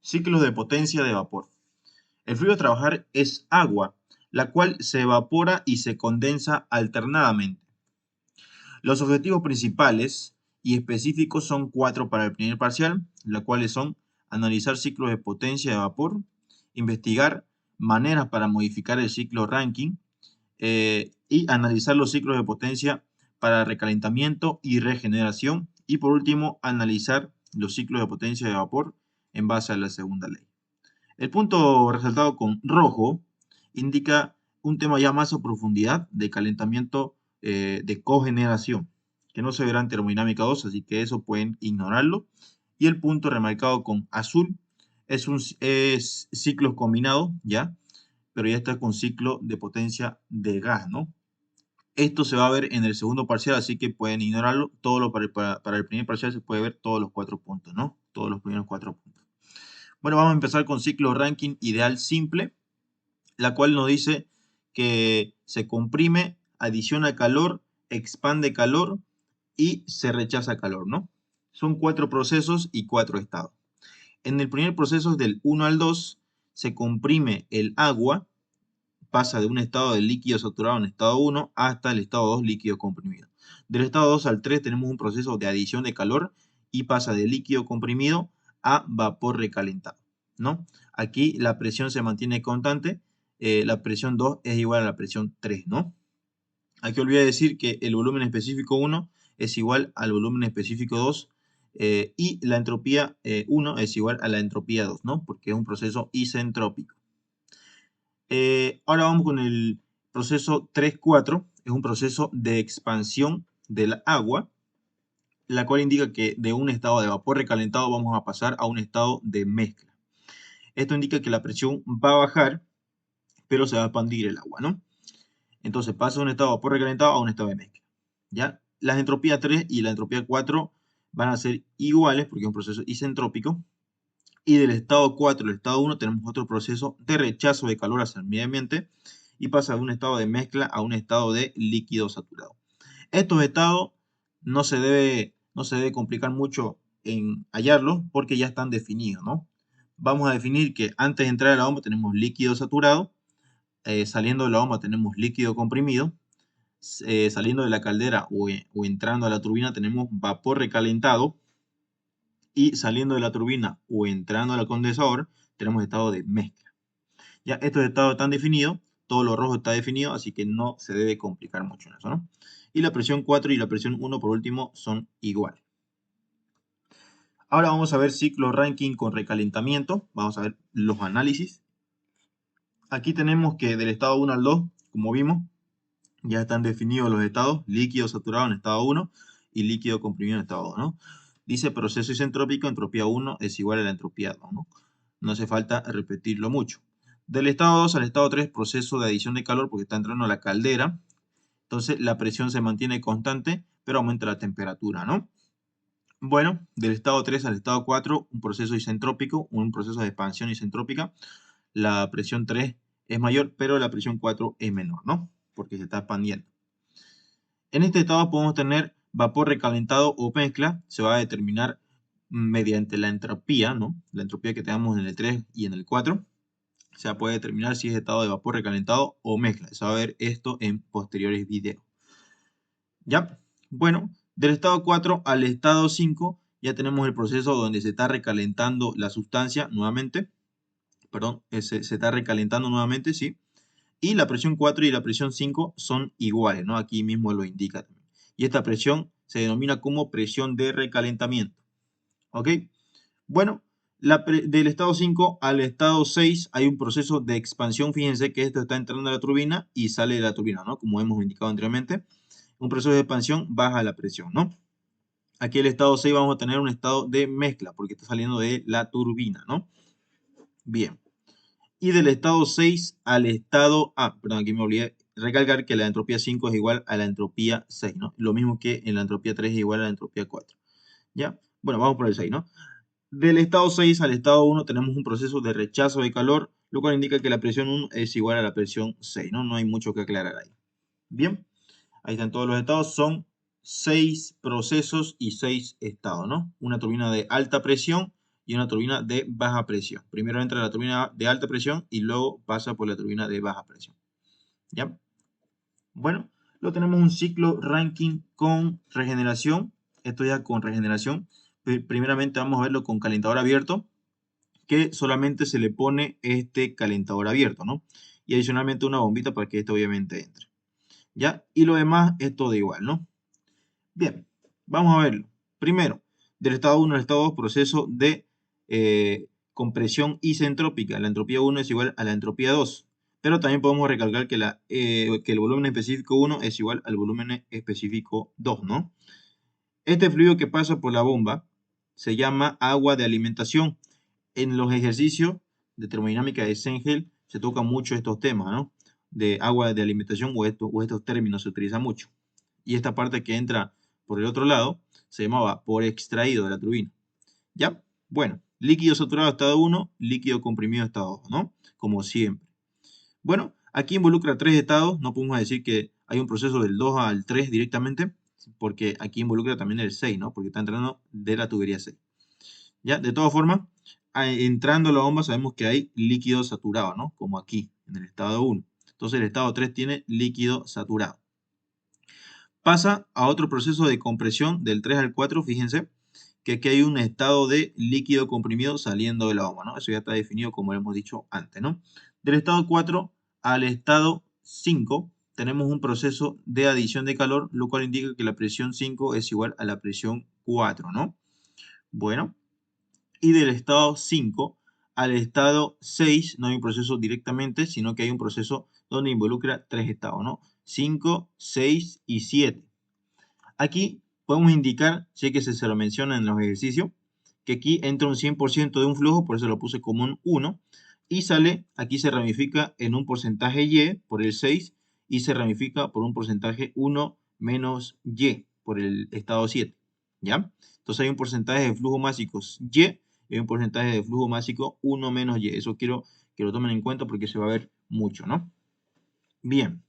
Ciclos de potencia de vapor. El fluido a trabajar es agua, la cual se evapora y se condensa alternadamente. Los objetivos principales y específicos son cuatro para el primer parcial, las cuales son analizar ciclos de potencia de vapor, investigar maneras para modificar el ciclo Rankine y analizar los ciclos de potencia para recalentamiento y regeneración. Y por último, analizar los ciclos de potencia de vapor en base a la segunda ley. El punto resaltado con rojo indica un tema ya más a profundidad de calentamiento de cogeneración, que no se verá en termodinámica 2, así que eso pueden ignorarlo. Y el punto remarcado con azul es ciclos combinados, ¿ya? Pero ya está con ciclo de potencia de gas, ¿no? Esto se va a ver en el segundo parcial, así que pueden ignorarlo. Todo lo para el primer parcial se puede ver todos los 4 puntos, ¿no? Todos los primeros 4 puntos. Bueno, vamos a empezar con ciclo Rankine ideal simple, la cual nos dice que se comprime, adiciona calor, expande calor y se rechaza calor, ¿no? Son 4 procesos y 4 estados. En el primer proceso, del 1 al 2, se comprime el agua, pasa de un estado de líquido saturado en estado 1 hasta el estado 2 líquido comprimido. Del estado 2 al 3 tenemos un proceso de adición de calor y pasa de líquido comprimido a vapor recalentado, ¿no? Aquí la presión se mantiene constante, la presión 2 es igual a la presión 3, ¿no? Aquí olvidé decir que el volumen específico 1 es igual al volumen específico 2 y la entropía 1 es igual a la entropía 2, ¿no? Porque es un proceso isentrópico. Ahora vamos con el proceso 3-4, es un proceso de expansión del agua, la cual indica que de un estado de vapor recalentado vamos a pasar a un estado de mezcla. Esto indica que la presión va a bajar, pero se va a expandir el agua, ¿no? Entonces pasa de un estado de vapor recalentado a un estado de mezcla, ¿ya? Las entropías 3 y la entropía 4 van a ser iguales porque es un proceso isentrópico. Y del estado 4 al estado 1 tenemos otro proceso de rechazo de calor hacia el medio ambiente y pasa de un estado de mezcla a un estado de líquido saturado. Estos estados no se debe complicar mucho en hallarlos porque ya están definidos, ¿no? Vamos a definir que antes de entrar a la bomba tenemos líquido saturado, saliendo de la bomba tenemos líquido comprimido, saliendo de la caldera o entrando a la turbina tenemos vapor recalentado, y saliendo de la turbina o entrando al condensador, tenemos estado de mezcla. Ya estos estados están definidos, todo lo rojo está definido, así que no se debe complicar mucho en eso, ¿no? Y la presión 4 y la presión 1, por último, son iguales. Ahora vamos a ver ciclo Rankine con recalentamiento. Vamos a ver los análisis. Aquí tenemos que del estado 1 al 2, como vimos, ya están definidos los estados, líquido saturado en estado 1 y líquido comprimido en estado 2, ¿no? Dice proceso isentrópico, entropía 1 es igual a la entropía 2, ¿no? No hace falta repetirlo mucho. Del estado 2 al estado 3, proceso de adición de calor porque está entrando a la caldera. Entonces la presión se mantiene constante, pero aumenta la temperatura, ¿no? Bueno, del estado 3 al estado 4, un proceso isentrópico, un proceso de expansión isentrópica. La presión 3 es mayor, pero la presión 4 es menor, ¿no? Porque se está expandiendo. En este estado podemos tener vapor recalentado o mezcla, se va a determinar mediante la entropía, ¿no? La entropía que tenemos en el 3 y en el 4. Se puede determinar si es estado de vapor recalentado o mezcla. Se va a ver esto en posteriores videos. ¿Ya? Bueno, del estado 4 al estado 5 ya tenemos el proceso donde se está recalentando la sustancia nuevamente. Perdón, se está recalentando nuevamente, ¿sí? Y la presión 4 y la presión 5 son iguales, ¿no? Aquí mismo lo indica también. Y esta presión se denomina como presión de recalentamiento. ¿Ok? Bueno, del estado 5 al estado 6 hay un proceso de expansión. Fíjense que esto está entrando a la turbina y sale de la turbina, ¿no? Como hemos indicado anteriormente. Un proceso de expansión baja la presión, ¿no? Aquí el estado 6 vamos a tener un estado de mezcla porque está saliendo de la turbina, ¿no? Bien. Y del estado 6 al estado... perdón, aquí me olvidé recalcar que la entropía 5 es igual a la entropía 6, ¿no? Lo mismo que en la entropía 3 es igual a la entropía 4. ¿Ya? Bueno, vamos por el 6, ¿no? Del estado 6 al estado 1 tenemos un proceso de rechazo de calor, lo cual indica que la presión 1 es igual a la presión 6, ¿no? No hay mucho que aclarar ahí. Bien, ahí están todos los estados. Son 6 procesos y 6 estados, ¿no? Una turbina de alta presión y una turbina de baja presión. Primero entra la turbina de alta presión y luego pasa por la turbina de baja presión. ¿Ya? Bueno, luego tenemos un ciclo Rankine con regeneración. Esto ya con regeneración. Primeramente vamos a verlo con calentador abierto, que solamente se le pone este calentador abierto, ¿no? Y adicionalmente una bombita para que esto obviamente entre. ¿Ya? Y lo demás es todo igual, ¿no? Bien, vamos a verlo. Primero, del estado 1 al estado 2, proceso de compresión isentrópica. La entropía 1 es igual a la entropía 2. Pero también podemos recalcar que, que el volumen específico 1 es igual al volumen específico 2, ¿no? Este fluido que pasa por la bomba se llama agua de alimentación. En los ejercicios de termodinámica de Sengel se tocan mucho estos temas, ¿no? De agua de alimentación o estos términos se utilizan mucho. Y esta parte que entra por el otro lado se llama vapor extraído de la turbina. ¿Ya? Bueno, líquido saturado estado 1, líquido comprimido estado 2, ¿no? Como siempre. Bueno, aquí involucra tres estados, no podemos decir que hay un proceso del 2 al 3 directamente, porque aquí involucra también el 6, ¿no? Porque está entrando de la tubería 6. ¿Ya? De todas formas, entrando a la bomba sabemos que hay líquido saturado, ¿no? Como aquí, en el estado 1. Entonces el estado 3 tiene líquido saturado. Pasa a otro proceso de compresión del 3 al 4, fíjense que aquí hay un estado de líquido comprimido saliendo de la bomba, ¿no? Eso ya está definido como lo hemos dicho antes, ¿no? Del estado 4 al estado 5 tenemos un proceso de adición de calor, lo cual indica que la presión 5 es igual a la presión 4, ¿no? Bueno, y del estado 5 al estado 6 no hay un proceso directamente, sino que hay un proceso donde involucra tres estados, ¿no? 5, 6 y 7. Aquí podemos indicar, sé que se lo menciona en los ejercicios, que aquí entra un 100% de un flujo, por eso lo puse como un 1, y sale, aquí se ramifica en un porcentaje Y por el 6, y se ramifica por un porcentaje 1 menos Y por el estado 7, ¿ya? Entonces hay un porcentaje de flujo másico Y y un porcentaje de flujo másico 1 menos Y. Eso quiero que lo tomen en cuenta porque se va a ver mucho, ¿no? Bien.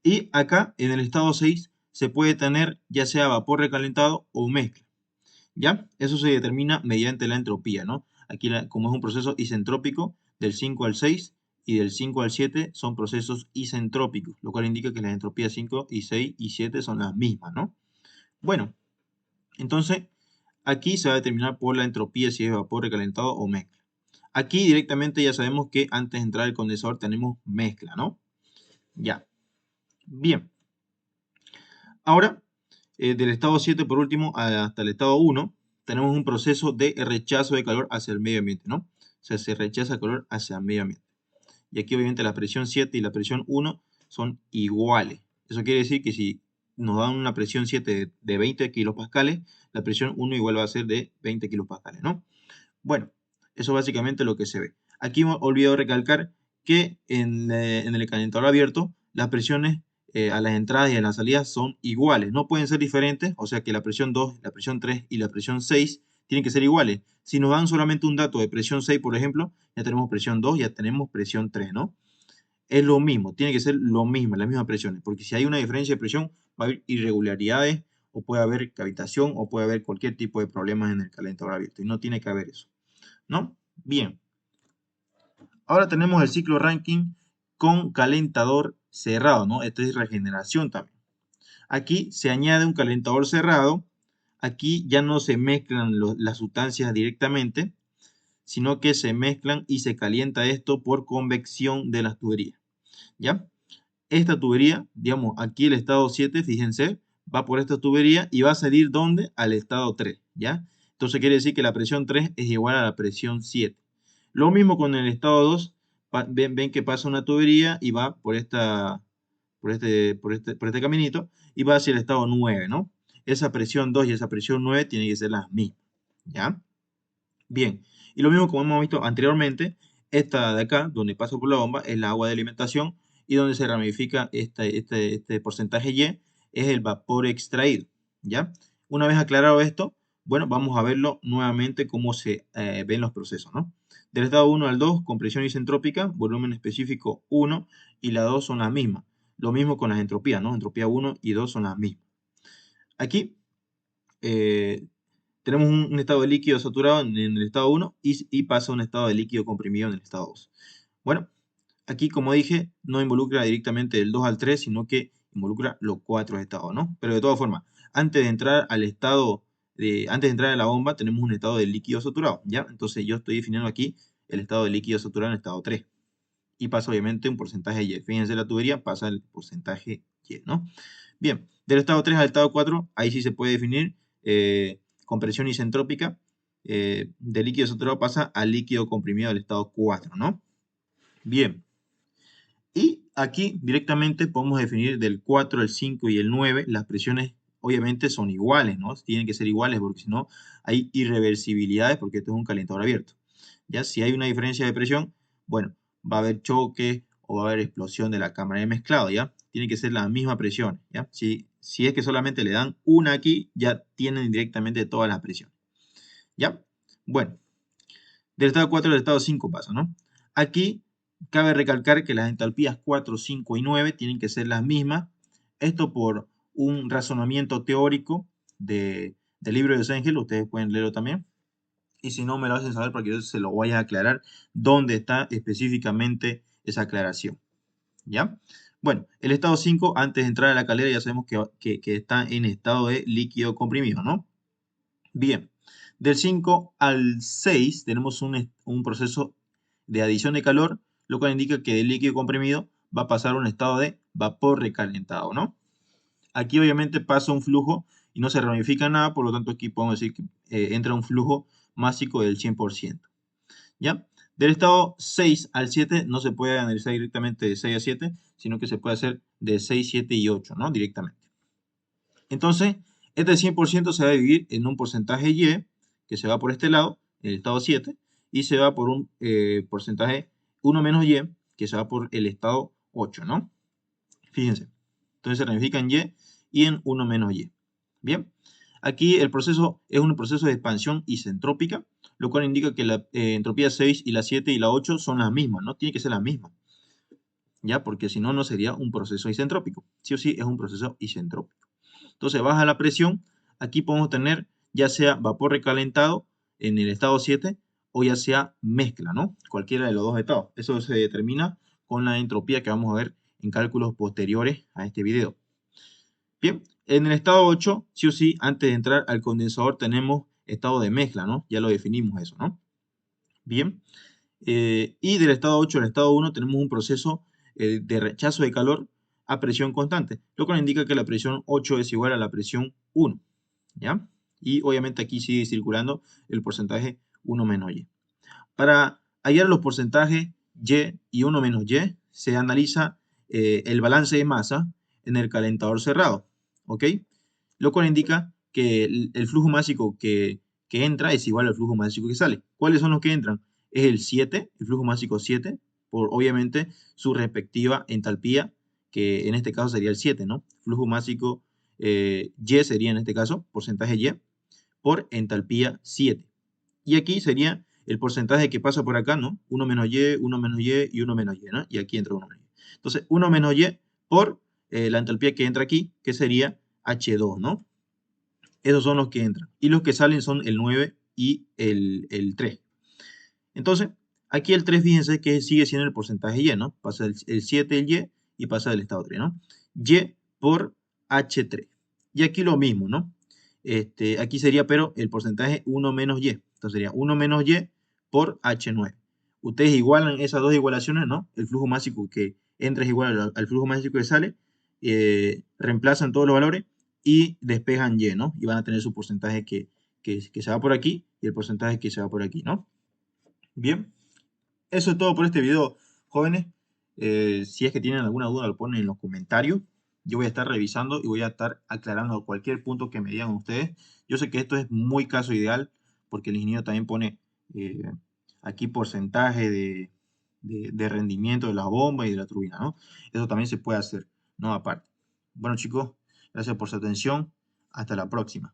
Y acá, en el estado 6, se puede tener ya sea vapor recalentado o mezcla. ¿Ya? Eso se determina mediante la entropía, ¿no? Aquí, como es un proceso isentrópico, del 5 al 6 y del 5 al 7 son procesos isentrópicos, lo cual indica que las entropías 5 y 6 y 7 son las mismas, ¿no? Bueno, entonces, aquí se va a determinar por la entropía si es vapor recalentado o mezcla. Aquí directamente ya sabemos que antes de entrar al condensador tenemos mezcla, ¿no? Ya. Bien. Ahora, del estado 7 por último hasta el estado 1, tenemos un proceso de rechazo de calor hacia el medio ambiente, ¿no? O sea, se rechaza calor hacia el medio ambiente. Y aquí obviamente la presión 7 y la presión 1 son iguales. Eso quiere decir que si nos dan una presión 7 de 20 kilopascales, la presión 1 igual va a ser de 20 kilopascales, ¿no? Bueno, eso básicamente es lo que se ve. Aquí hemos olvidado recalcar que en el calentador abierto las presiones a las entradas y a las salidas son iguales, no pueden ser diferentes, o sea que la presión 2, la presión 3 y la presión 6 tienen que ser iguales. Si nos dan solamente un dato de presión 6, por ejemplo, ya tenemos presión 2, ya tenemos presión 3, ¿no? Es lo mismo, tiene que ser lo mismo, las mismas presiones, porque si hay una diferencia de presión, va a haber irregularidades, o puede haber cavitación, o puede haber cualquier tipo de problemas en el calentador abierto, y no tiene que haber eso, ¿no? Bien. Ahora tenemos el ciclo Rankine con calentador cerrado, ¿no? Esto es regeneración también. Aquí se añade un calentador cerrado. Aquí ya no se mezclan las sustancias directamente, sino que se mezclan y se calienta esto por convección de las tuberías, ¿ya? Esta tubería, digamos, aquí el estado 7, fíjense, va por esta tubería y va a salir ¿dónde? Al estado 3, ¿ya? Entonces quiere decir que la presión 3 es igual a la presión 7. Lo mismo con el estado 2, ven que pasa una tubería y va por este caminito y va hacia el estado 9, ¿no? Esa presión 2 y esa presión 9 tienen que ser las mismas, ¿ya? Bien, y lo mismo como hemos visto anteriormente, esta de acá, donde pasa por la bomba, es la agua de alimentación y donde se ramifica este porcentaje Y, es el vapor extraído, ¿ya? Una vez aclarado esto, bueno, vamos a verlo nuevamente cómo se ven los procesos, ¿no? Del estado 1 al 2, compresión isentrópica, volumen específico 1 y la 2 son las mismas. Lo mismo con las entropías, ¿no? Entropía 1 y 2 son las mismas. Aquí, tenemos un estado de líquido saturado en el estado 1 y pasa a un estado de líquido comprimido en el estado 2. Bueno, aquí, como dije, no involucra directamente del 2 al 3, sino que involucra los 4 estados, ¿no? Pero de todas formas, antes de entrar antes de entrar a la bomba, tenemos un estado de líquido saturado, ¿ya? Entonces yo estoy definiendo aquí el estado de líquido saturado en estado 3. Y pasa obviamente un porcentaje Y. Fíjense la tubería, pasa el porcentaje Y, ¿no? Bien, del estado 3 al estado 4, ahí sí se puede definir compresión isentrópica. De líquido saturado pasa a líquido comprimido del estado 4, ¿no? Bien. Y aquí directamente podemos definir del 4, el 5 y el 9. Las presiones obviamente son iguales, ¿no? Tienen que ser iguales porque si no hay irreversibilidades porque esto es un calentador abierto. Ya si hay una diferencia de presión, bueno, va a haber choque o va a haber explosión de la cámara de mezclado, ¿ya? Tiene que ser la misma presión, ¿ya? Si es que solamente le dan una aquí, ya tienen directamente todas las presiones, ¿ya? Bueno, del estado 4 al estado 5 pasa, ¿no? Aquí cabe recalcar que las entalpías 4, 5 y 9 tienen que ser las mismas. Esto por un razonamiento teórico del libro de Sengel, ustedes pueden leerlo también. Y si no, me lo hacen saber para que yo se lo vaya a aclarar dónde está específicamente esa aclaración. ¿Ya? Bueno, el estado 5, antes de entrar a la caldera, ya sabemos que está en estado de líquido comprimido, ¿no? Bien, del 5 al 6 tenemos un proceso de adición de calor, lo cual indica que el líquido comprimido va a pasar a un estado de vapor recalentado, ¿no? Aquí obviamente pasa un flujo y no se ramifica nada, por lo tanto aquí podemos decir que entra un flujo másico del 100%. ¿Ya? Del estado 6 al 7 no se puede analizar directamente de 6 a 7, sino que se puede hacer de 6, 7 y 8, ¿no? Directamente. Entonces, este 100% se va a dividir en un porcentaje Y, que se va por este lado, el estado 7, y se va por un porcentaje 1 menos Y, que se va por el estado 8, ¿no? Fíjense. Entonces se ramifica en y en 1 menos Y. Bien. Aquí el proceso es un proceso de expansión isentrópica, lo cual indica que la entropía 6 y la 7 y la 8 son las mismas, ¿no? Tiene que ser las mismas. ¿Ya? Porque si no, no sería un proceso isentrópico. Sí o sí es un proceso isentrópico. Entonces baja la presión. Aquí podemos tener ya sea vapor recalentado en el estado 7 o ya sea mezcla, ¿no? Cualquiera de los dos estados. Eso se determina con la entropía que vamos a ver en cálculos posteriores a este video. Bien, en el estado 8, sí o sí, antes de entrar al condensador tenemos estado de mezcla, ¿no? Ya lo definimos eso, ¿no? Bien, y del estado 8 al estado 1 tenemos un proceso de rechazo de calor a presión constante, lo cual indica que la presión 8 es igual a la presión 1, ¿ya? Y obviamente aquí sigue circulando el porcentaje 1 menos Y. Para hallar los porcentajes Y 1 menos Y, se analiza el balance de masa en el calentador cerrado, ¿ok? Lo cual indica que el flujo másico que entra es igual al flujo másico que sale. ¿Cuáles son los que entran? Es el 7, el flujo másico 7, por obviamente su respectiva entalpía, que en este caso sería el 7, ¿no? Flujo másico Y sería en este caso, porcentaje Y, por entalpía 7. Y aquí sería el porcentaje que pasa por acá, ¿no? 1 menos Y, 1 menos Y y 1 menos Y, ¿no? Y aquí entra 1 menos Y. Entonces, 1 menos Y por la entalpía que entra aquí, que sería H2, ¿no? Esos son los que entran. Y los que salen son el 9 y el 3. Entonces, aquí el 3, fíjense que sigue siendo el porcentaje Y, ¿no? Pasa el 7, el Y pasa del estado 3, ¿no? Y por H3. Y aquí lo mismo, ¿no? Aquí sería, pero el porcentaje 1 menos Y. Entonces sería 1 menos Y por H9. Ustedes igualan esas dos igualaciones, ¿no? El flujo másico que entra es igual al flujo másico que sale. Reemplazan todos los valores y despejan Y, ¿no? Y van a tener su porcentaje que se va por aquí y el porcentaje que se va por aquí, ¿no? Bien, eso es todo por este video, jóvenes. Si es que tienen alguna duda, lo ponen en los comentarios. Yo voy a estar revisando y voy a estar aclarando cualquier punto que me digan ustedes. Yo sé que esto es muy caso ideal, porque el ingeniero también pone aquí porcentaje de rendimiento de la bomba y de la turbina, ¿no? Eso también se puede hacer, ¿no? Aparte. Bueno, chicos, gracias por su atención. Hasta la próxima.